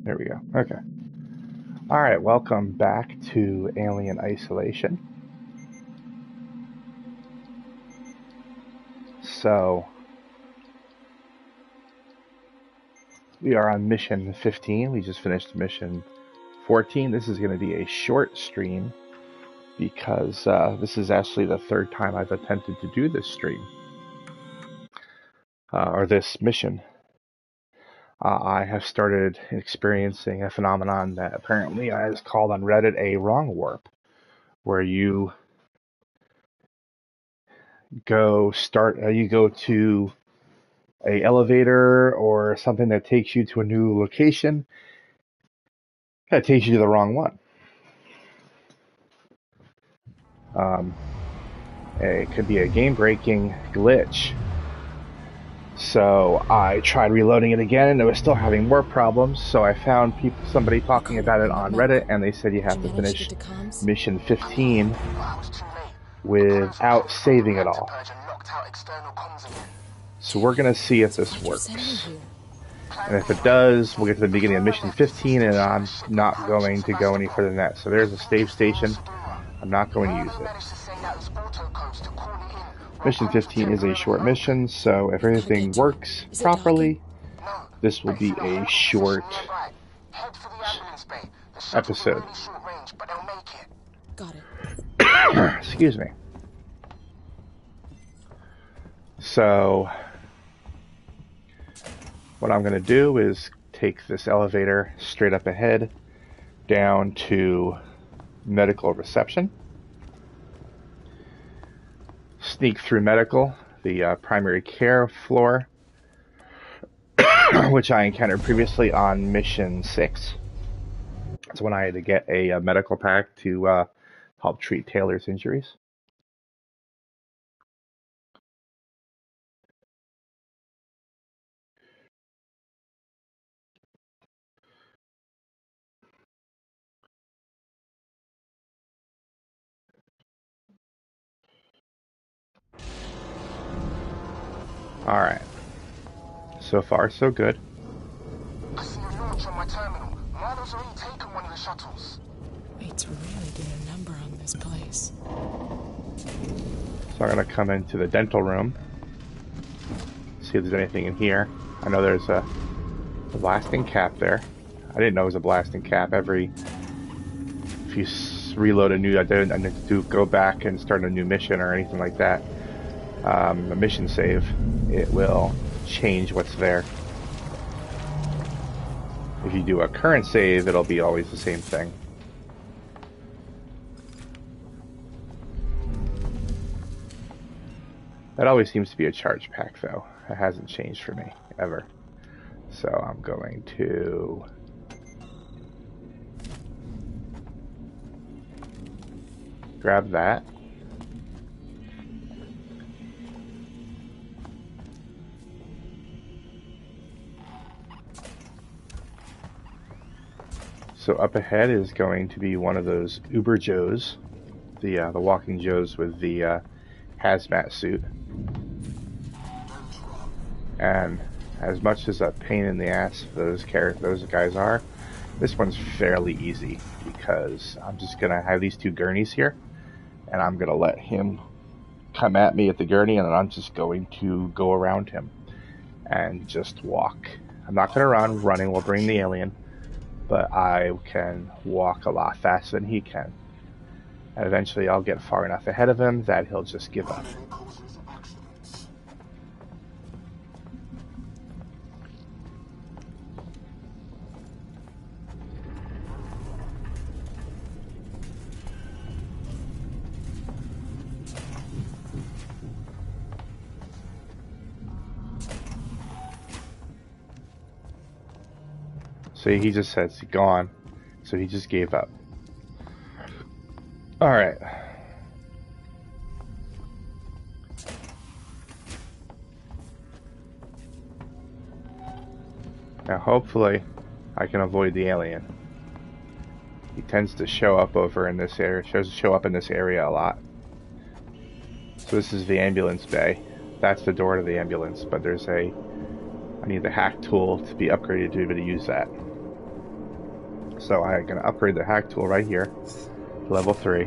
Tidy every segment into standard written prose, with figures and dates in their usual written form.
There we go. Okay. All right, welcome back to Alien Isolation. So, we are on mission 15. We just finished mission 14. This is going to be a short stream because this is actually the third time I've attempted to do this stream, or this mission. I have started experiencing a phenomenon that apparently is called on Reddit a wrong warp, where you go to a elevator or something that takes you to a new location that takes you to the wrong one. It could be a game-breaking glitch. So I tried reloading it again, and it was still having more problems. So I found somebody talking about it on Reddit, and they said you have to finish mission 15 without saving it all. So we're going to see if this works. And if it does, we'll get to the beginning of mission 15, and I'm not going to go any further than that. So there's a save station. I'm not going to use it. Mission 15 is a short mission, so if everything works properly, this will be a short episode. Got it. Excuse me. So, what I'm going to do is take this elevator straight up ahead down to medical reception. Sneak through medical, the primary care floor, which I encountered previously on mission 6. That's when I had to get a medical pack to help treat Taylor's injuries. Alright. So far, so good. I see a launch on my terminal. Marlow's already taken one of the shuttles. It's really doing a number on this place. So I'm going to come into the dental room. See if there's anything in here. I know there's a blasting cap there. I didn't know it was a blasting cap. If you reload I need to go back and start a new mission or anything like that. A mission save, it will change what's there. If you do a current save, it'll be always the same thing. That always seems to be a charge pack, though. It hasn't changed for me, ever. So I'm going to grab that. So up ahead is going to be one of those Uber Joes, the walking Joes with the hazmat suit. And as much as a pain in the ass those guys are, this one's fairly easy because I'm just gonna have these two gurneys here, and I'm gonna let him come at me at the gurney, and then I'm just going to go around him and just walk. I'm not gonna run. Running will bring the alien. But I can walk a lot faster than he can. And eventually I'll get far enough ahead of him that he'll just give up. So he just says, gone. So he just gave up. Alright. Now hopefully I can avoid the alien. He tends to show up over in this area, show up in this area a lot. So this is the ambulance bay. That's the door to the ambulance, but I need the hack tool to be upgraded to be able to use that. So I'm going to upgrade the hack tool right here to level 3.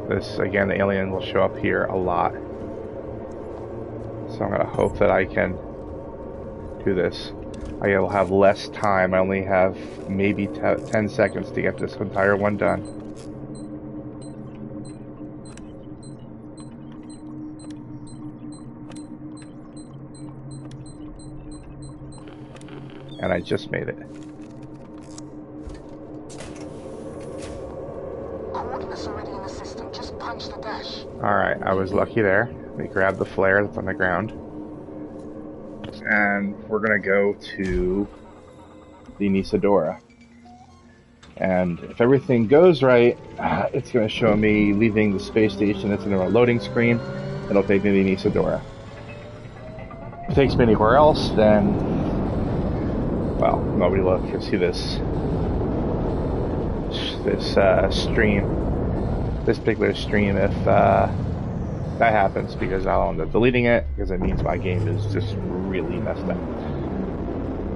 This, again, the alien will show up here a lot. So I'm going to hope that I can do this. I will have less time. I only have maybe 10 seconds to get this entire one done. And I just made it. Coordinates already in the system. Just punch the dash. Alright, I was lucky there. Let me grab the flare that's on the ground. And we're going to go to the Anesidora. And if everything goes right, it's going to show me leaving the space station. It's in a loading screen. It'll take me to the Anesidora. If it takes me anywhere else, then, well, nobody will ever see this stream, this particular stream, if that happens, because I'll end up deleting it, because it means my game is just really messed up.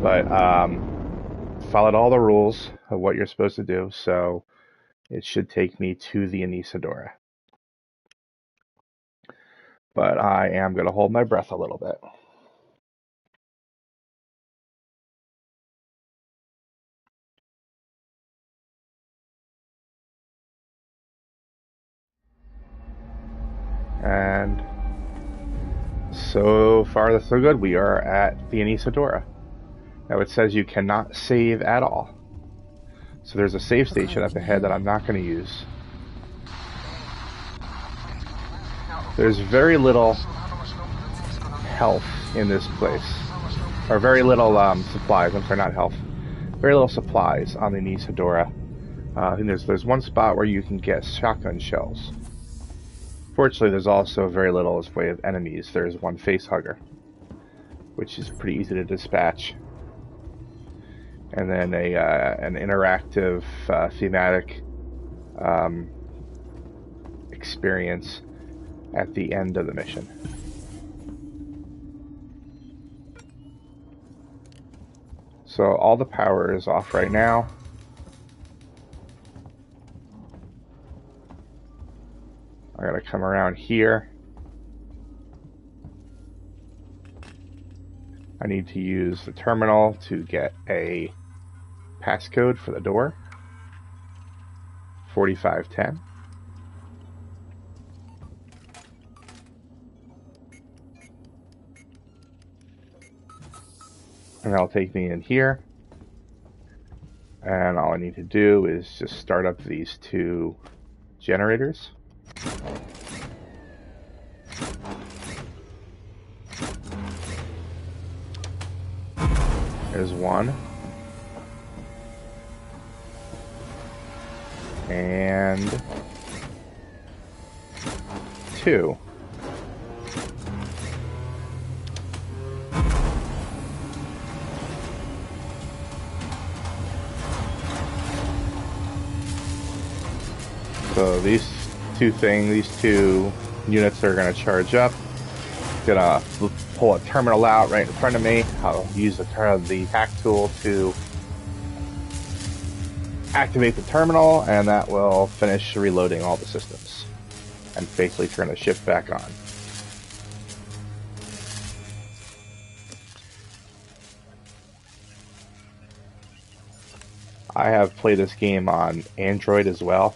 But followed all the rules of what you're supposed to do, so it should take me to the Anesidora. But I am going to hold my breath a little bit. And so far, so good. We are at the Anesidora. Now it says you cannot save at all. So there's a save station up ahead that I'm not going to use. There's very little health in this place. Or very little supplies. I'm sorry, not health. Very little supplies on the Anesidora. And there's one spot where you can get shotgun shells. Fortunately, there's also very little as way of enemies. There's one face hugger, which is pretty easy to dispatch. And then an interactive thematic experience at the end of the mission. So all the power is off right now. I gotta come around here. I need to use the terminal to get a passcode for the door. 4510. And that'll take me in here. And all I need to do is just start up these two generators. There's one. And two. So these two units are going to charge up. Gonna pull a terminal out right in front of me. I'll use the hack tool to activate the terminal, and that will finish reloading all the systems and basically turn the ship back on. I have played this game on Android as well,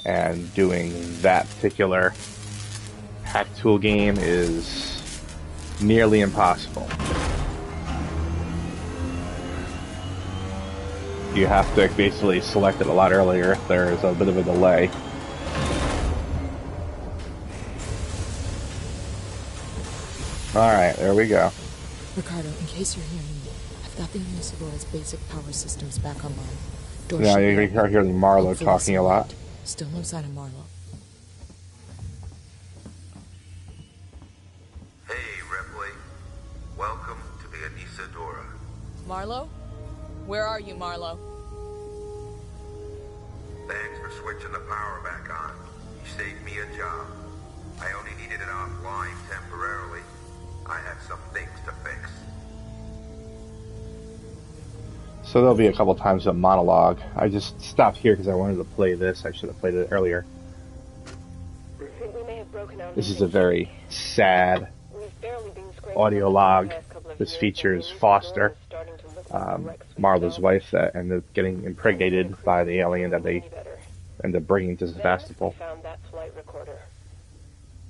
and doing that particular hack tool game is nearly impossible. You have to basically select it a lot earlier if there's a bit of a delay. Alright, there we go. Ricardo, in case you're hearing me, I've got the Anesidora's basic power systems back online. Now you can hear Marlow talking a lot. Still no sign of Marlow. Hey, Ripley. Welcome to the Anesidora. Marlow? Where are you, Marlow? Thanks for switching the power back on. You saved me a job. I only needed it offline temporarily. I had some things to fix. So there'll be a couple times a monologue. I just stopped here because I wanted to play this. I should have played it earlier. Think we may have broken out This of is a very sad We've barely been scraping audio along log. the past couple of This years, features and Foster, Anesidora is starting to look like the Rex we Marlow's saw. wife that ended up getting impregnated by the alien that they Better. ended up bringing to Then Sevastopol. we found that flight recorder.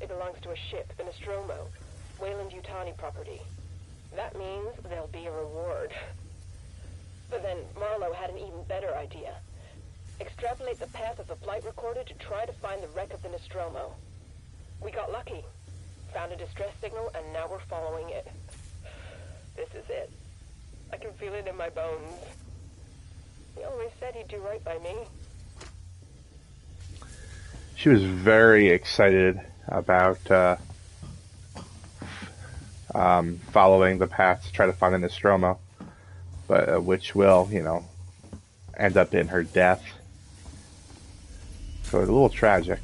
It belongs to a ship, the Nostromo, Wayland-Yutani property. That means there'll be a reward. But then Marlow had an even better idea. Extrapolate the path of the flight recorder to try to find the wreck of the Nostromo. We got lucky. Found a distress signal, and now we're following it. This is it. I can feel it in my bones. He always said he'd do right by me. She was very excited about following the path to try to find the Nostromo, but which will, end up in her death. So it's a little tragic.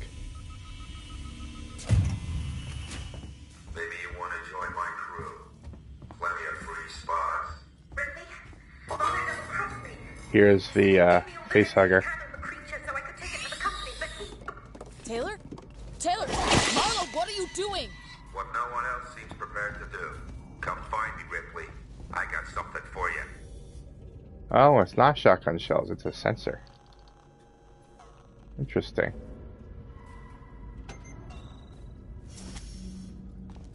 Maybe you want to join my crew. Plenty of free spots. Ripley, Father doesn't trust me. Here's the facehugger. Taylor? Taylor! Marlow, what are you doing? What no one else seems prepared to do. Come find me, Ripley. I got something for you. Oh, it's not shotgun shells, it's a sensor. Interesting.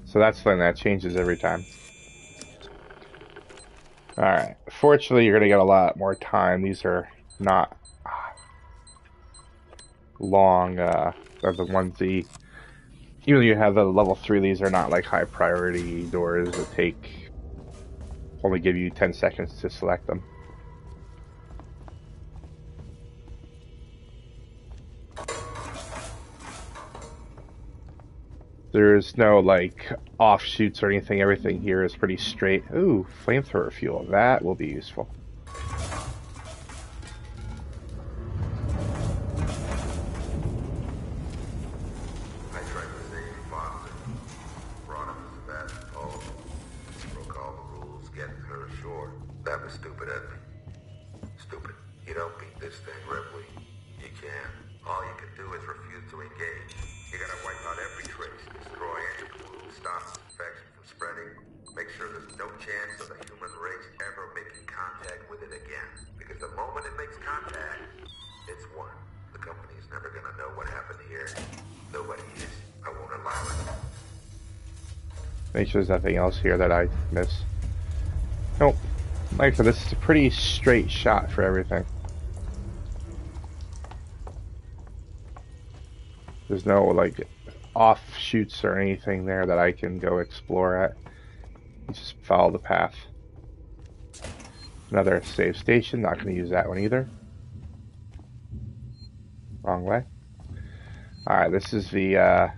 So that's something that changes every time. Alright. Fortunately, you're going to get a lot more time. These are not long. They're the ones even though you have the level 3, these are not like high priority doors that only give you 10 seconds to select them. There's no like offshoots or anything. Everything here is pretty straight. Ooh, flamethrower fuel. That will be useful. I tried to save Foster. Brought him to Sevastopol. Broke all the rules getting her ashore. That was stupid of me. Stupid. You don't beat this thing, Ripley. You can. All you can do is refuse to engage. You gotta wipe out every trace, destroy any clue, stop infection from spreading, make sure there's no chance of the human race ever making contact with it again. Because the moment it makes contact, it's won. The company's never gonna know what happened here. Nobody is. I won't allow it. Make sure there's nothing else here that I miss. Nope. Like I said, this is a pretty straight shot for everything. There's no like offshoots or anything there that I can go explore at. You just follow the path. Another save station, not going to use that one either. Wrong way. Alright, this is the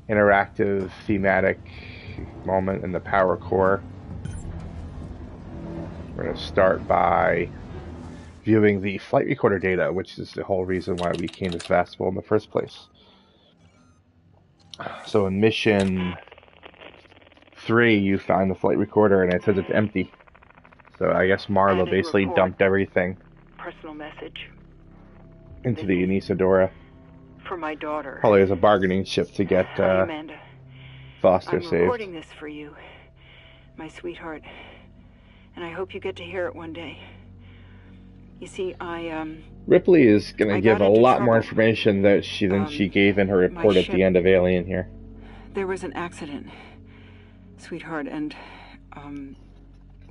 interactive thematic moment in the power core. We're going to start by viewing the flight recorder data, which is the whole reason why we came to Sevastopol in the first place. So in mission 3, you find the flight recorder and it says it's empty. So I guess Marlow basically dumped everything Personal message into the Anesidora. for my daughter. Probably as a bargaining chip to get Hi, Amanda. Foster I'm saved. recording this for you, my sweetheart, and I hope you get to hear it one day. You see, Ripley is going to give a got into lot more trouble. information than she gave in her report at ship- the end of Alien here. There was an accident, sweetheart, and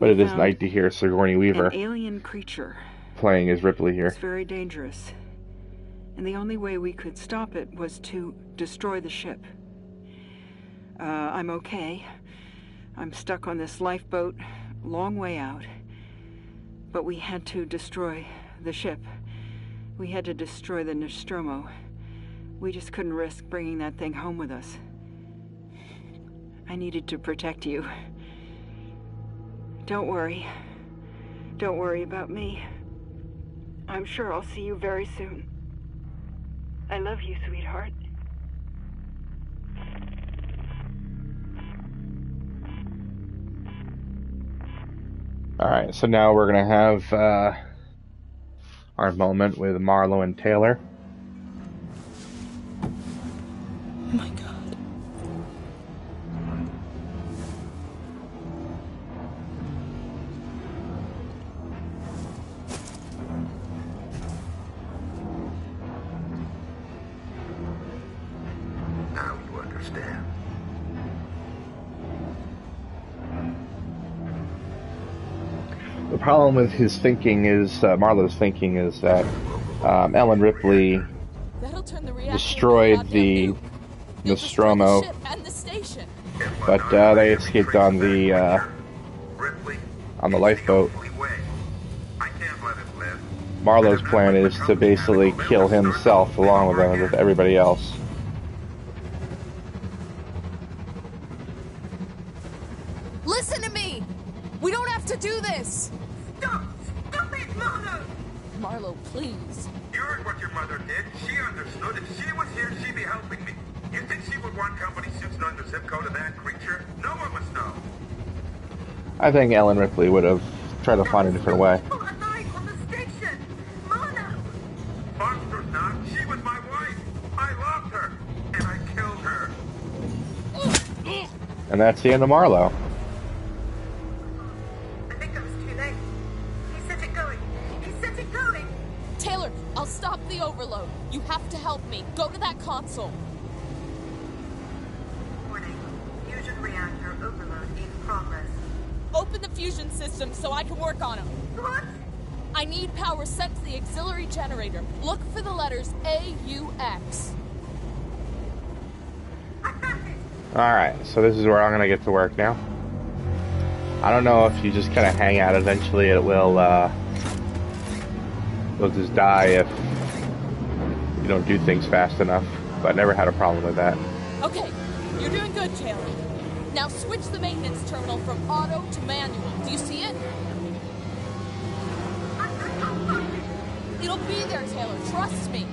But it is found nice to hear Sigourney Weaver an alien creature. playing as Ripley here. It's very dangerous, and the only way we could stop it was to destroy the ship. I'm okay. I'm stuck on this lifeboat, long way out. But we had to destroy the ship. We had to destroy the Nostromo. We just couldn't risk bringing that thing home with us. I needed to protect you. Don't worry. Don't worry about me. I'm sure I'll see you very soon. I love you, sweetheart. Alright, so now we're going to have our moment with Marlow and Taylor. Oh my god. Now you understand. The problem with his thinking is, Marlow's thinking is that Ellen Ripley That'll turn the reactor destroyed into a the goddamn nuke. You'll destroy the Nostromo, ship and the station. but they escaped on the Ripley, lifeboat. only way. I can't let it live. Marlow's plan is to basically kill himself along with everybody else. Listen to me! We don't have to do this! Stop! Stop it, Marlow! Marlow, please. You heard what your mother did. She understood. If she was here, she'd be helping me. You think she would want company suits known the zip code of that creature? No one must know. I think Ellen Ripley would have tried to find a different way. People alive on the station! Marlow! Monstrous not. She was my wife. I loved her. And I killed her. And that's the end of Marlow. I think I was too late. He set it going. He set it going! Taylor, I'll stop the overload. You have to help me. Go to that console. Warning. Fusion reactor overload in progress. Open the fusion system so I can work on them. What? I need power sent to the auxiliary generator. Look for the letters AUX. I found it! Alright, so this is where I'm going to get to work now. I don't know if you just kind of hang out, eventually it will just die if you don't do things fast enough, but I never had a problem with that. Okay, you're doing good, Taylor. Now switch the maintenance terminal from auto to manual. Do you see it? I can't find it! It'll be there, Taylor. Trust me.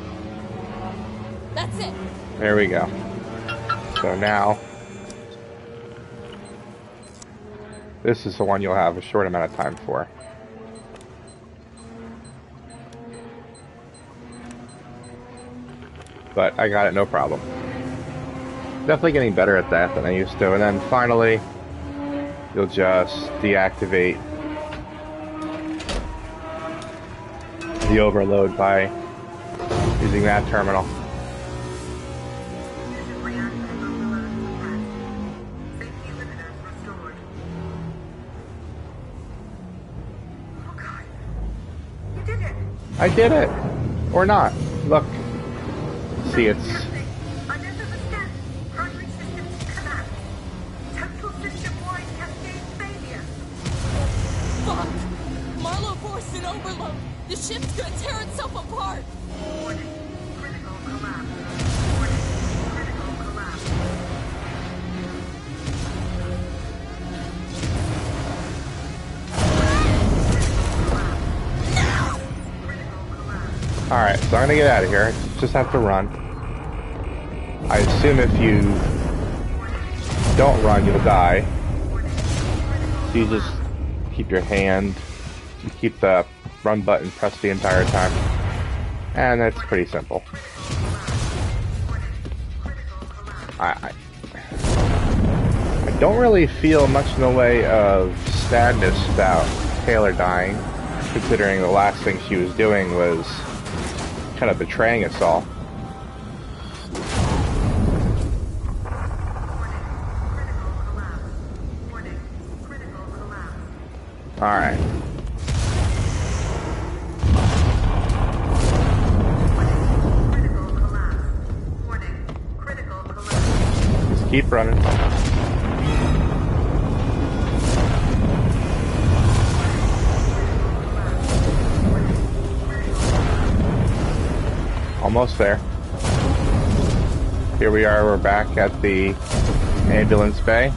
That's it. There we go. So now, this is the one you'll have a short amount of time for. But I got it, no problem. Definitely getting better at that than I used to. And then finally, you'll just deactivate the overload by using that terminal. Fusion reactor overload suppressed. Safety limiters restored. Oh god. You did it! I did it! Or not. Look. See, it's... Happening. I don't understand. Primary systems collapse. Total system-wide cascade failure. Fuck! Marlow forced an overload. The ship's gonna tear itself apart. Warning. Critical collapse. Warning. Critical collapse. Critical collapse. Alright, so I'm gonna get out of here. Just have to run. I assume if you don't run, you'll die. So you just keep your hand, you keep the run button pressed the entire time. And that's pretty simple. I don't really feel much in the way of sadness about Taylor dying, considering the last thing she was doing was kind of betraying us all. Alright. Just keep running. Almost there. Here we are, we're back at the ambulance bay.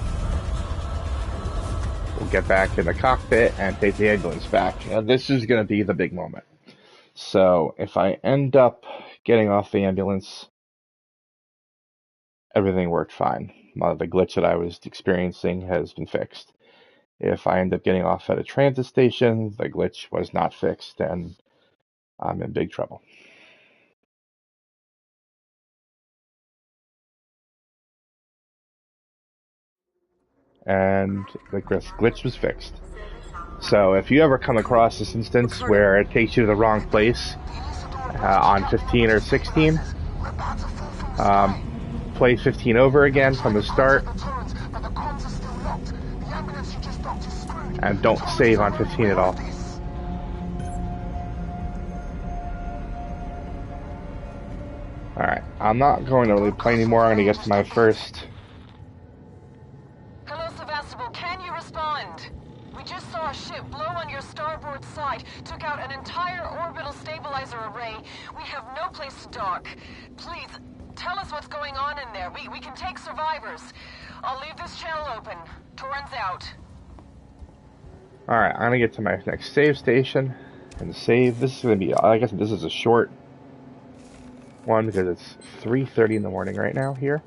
We'll get back in the cockpit and take the ambulance back. And this is going to be the big moment. So if I end up getting off the ambulance, everything worked fine. The glitch that I was experiencing has been fixed. If I end up getting off at a transit station, the glitch was not fixed, and I'm in big trouble. And the glitch was fixed. So if you ever come across this instance where it takes you to the wrong place on 15 or 16, play 15 over again from the start, and don't save on 15 at all. Alright, I'm not going to really play anymore. I'm going to get to my first. Hello, Sevastopol. Can you respond? We just saw a ship blow on your starboard side. Took out an entire orbital stabilizer array. We have no place to dock. Please, tell us what's going on in there. We can take survivors. I'll leave this channel open. Torrens out. Alright, I'm going to get to my next save station and save. This is going to be, I guess this is a short one because it's 3:30 in the morning right now here.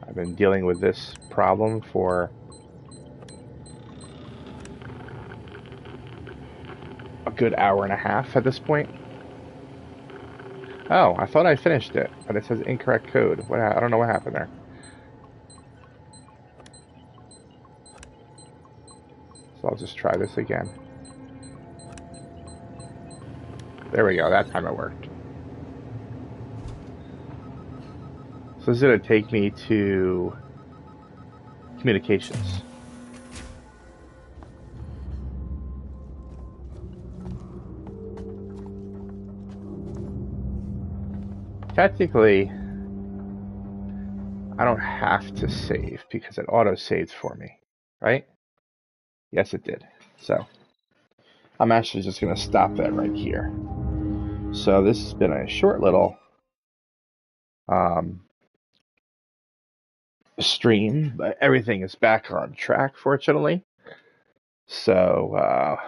I've been dealing with this problem for a good hour and a half at this point. Oh, I thought I finished it, but it says incorrect code. I don't know what happened there. So I'll just try this again. There we go, that time it worked. So this is going to take me to communications. Technically, I don't have to save because it auto-saves for me, right? Yes, it did. So I'm actually just going to stop that right here. So this has been a short little stream, but everything is back on track, fortunately. So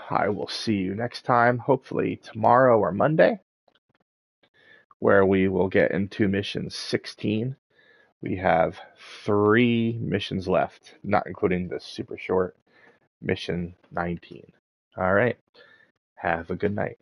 I will see you next time, hopefully tomorrow or Monday, where we will get into mission 16. We have 3 missions left, not including the super short mission 19. All right. Have a good night.